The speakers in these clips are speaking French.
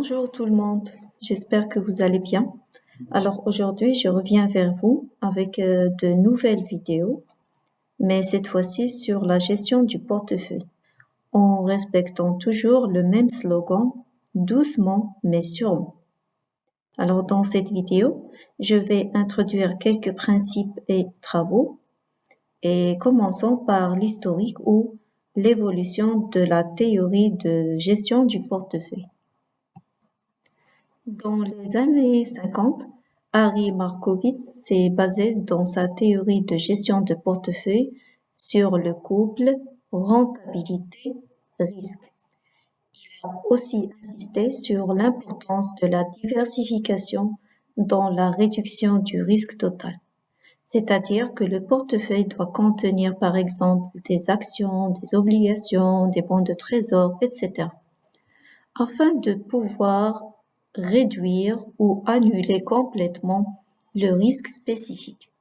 Bonjour tout le monde, j'espère que vous allez bien. Alors aujourd'hui, je reviens vers vous avec de nouvelles vidéos, mais cette fois-ci sur la gestion du portefeuille, en respectant toujours le même slogan, doucement mais sûrement. Alors dans cette vidéo, je vais introduire quelques principes et travaux, et commençons par l'historique ou l'évolution de la théorie de gestion du portefeuille. Dans les années 50, Harry Markowitz s'est basé dans sa théorie de gestion de portefeuille sur le couple rentabilité-risque. Il a aussi insisté sur l'importance de la diversification dans la réduction du risque total. C'est-à-dire que le portefeuille doit contenir par exemple des actions, des obligations, des bons de trésor, etc. afin de pouvoir réduire ou annuler complètement le risque spécifique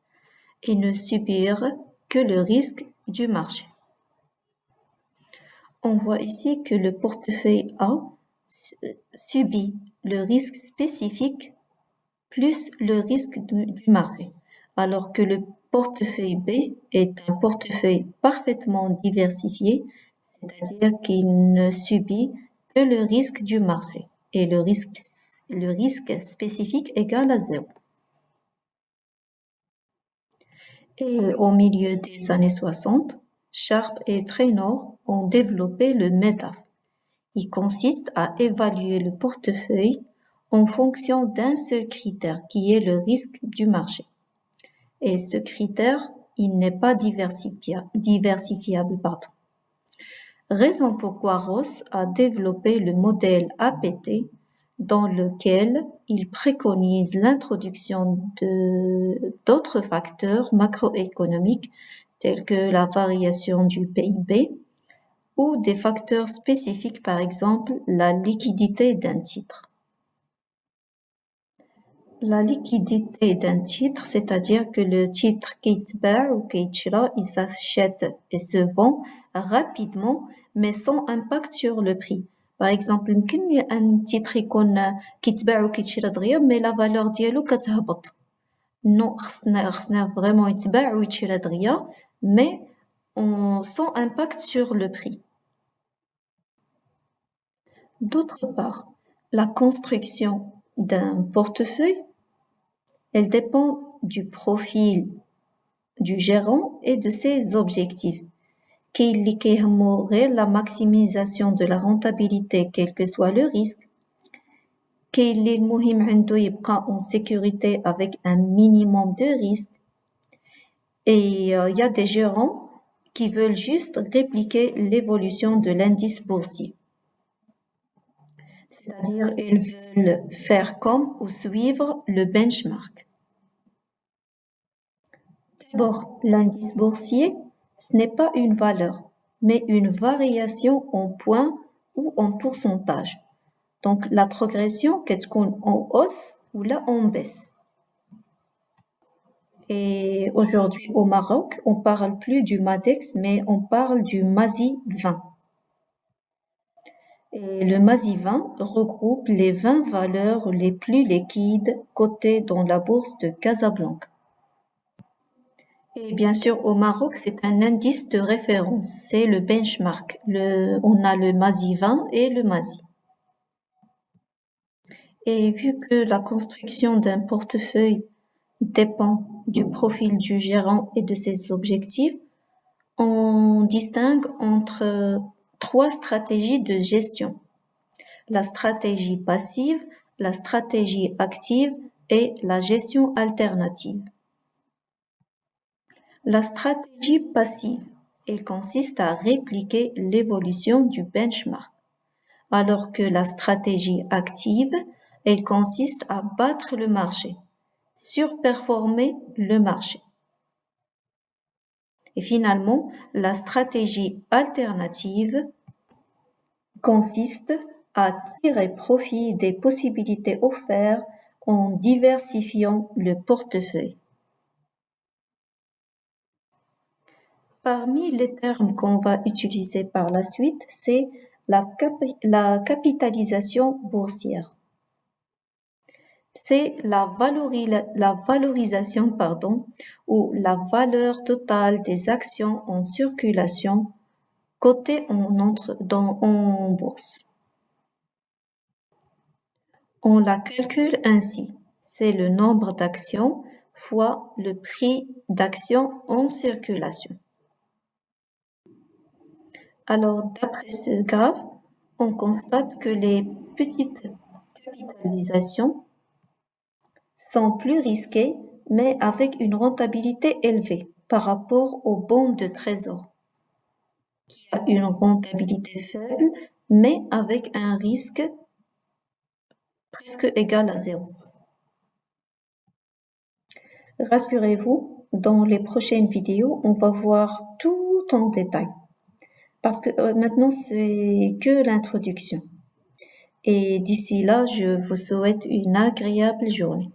et ne subir que le risque du marché. On voit ici que le portefeuille A subit le risque spécifique plus le risque du marché, alors que le portefeuille B est un portefeuille parfaitement diversifié, c'est-à-dire qu'il ne subit que le risque du marché et le risque spécifique égal à 0. Et au milieu des années 60, Sharpe et Traynor ont développé le MEDAF. Il consiste à évaluer le portefeuille en fonction d'un seul critère qui est le risque du marché. Et ce critère, il n'est pas diversifiable. Raison pourquoi Ross a développé le modèle APT dans lequel il préconise l'introduction d'autres facteurs macroéconomiques tels que la variation du PIB ou des facteurs spécifiques, par exemple la liquidité d'un titre. La liquidité d'un titre, c'est-à-dire que le titre كيتباع ou كيتشرى, il s'achète et se vend rapidement, mais sans impact sur le prix. Par exemple, يمكن un titre يكون كيتباع وكيتشرى دغيا, mais la valeur ديالو كتهبط. Non, خصنا vraiment يتباع ويتشرى دغيا, mais sans impact sur le prix. D'autre part, la construction d'un portefeuille, elle dépend du profil du gérant et de ses objectifs. Qui la maximisation de la rentabilité, quel que soit le risque. Qu'il est en sécurité avec un minimum de risque. Et il y a des gérants qui veulent juste répliquer l'évolution de l'indice boursier. C'est-à-dire, ils veulent faire comme ou suivre le benchmark. D'abord, l'indice boursier, ce n'est pas une valeur, mais une variation en points ou en pourcentage. Donc, la progression, qu'est-ce qu'on en hausse ou là en baisse. Et aujourd'hui, au Maroc, on parle plus du MADEX, mais on parle du MASI 20. Et le MASI 20 regroupe les 20 valeurs les plus liquides cotées dans la bourse de Casablanca. Et bien sûr, au Maroc, c'est un indice de référence, c'est le benchmark. On a le MASI 20 et le MASI. Et vu que la construction d'un portefeuille dépend du profil du gérant et de ses objectifs, on distingue entre 3 stratégies de gestion. La stratégie passive, la stratégie active et la gestion alternative. La stratégie passive, elle consiste à répliquer l'évolution du benchmark, alors que la stratégie active, elle consiste à battre le marché, surperformer le marché. Et finalement, la stratégie alternative consiste à tirer profit des possibilités offertes en diversifiant le portefeuille. Parmi les termes qu'on va utiliser par la suite, c'est La capitalisation boursière. C'est la valorisation ou la valeur totale des actions en circulation cotées en bourse. On la calcule ainsi. C'est le nombre d'actions fois le prix d'actions en circulation. Alors, d'après ce graphe, on constate que les petites capitalisations sont plus risquées, mais avec une rentabilité élevée par rapport aux bons de trésor, qui a une rentabilité faible, mais avec un risque presque égal à zéro. Rassurez-vous, dans les prochaines vidéos, on va voir tout en détail. Parce que maintenant, c'est que l'introduction. Et d'ici là, je vous souhaite une agréable journée.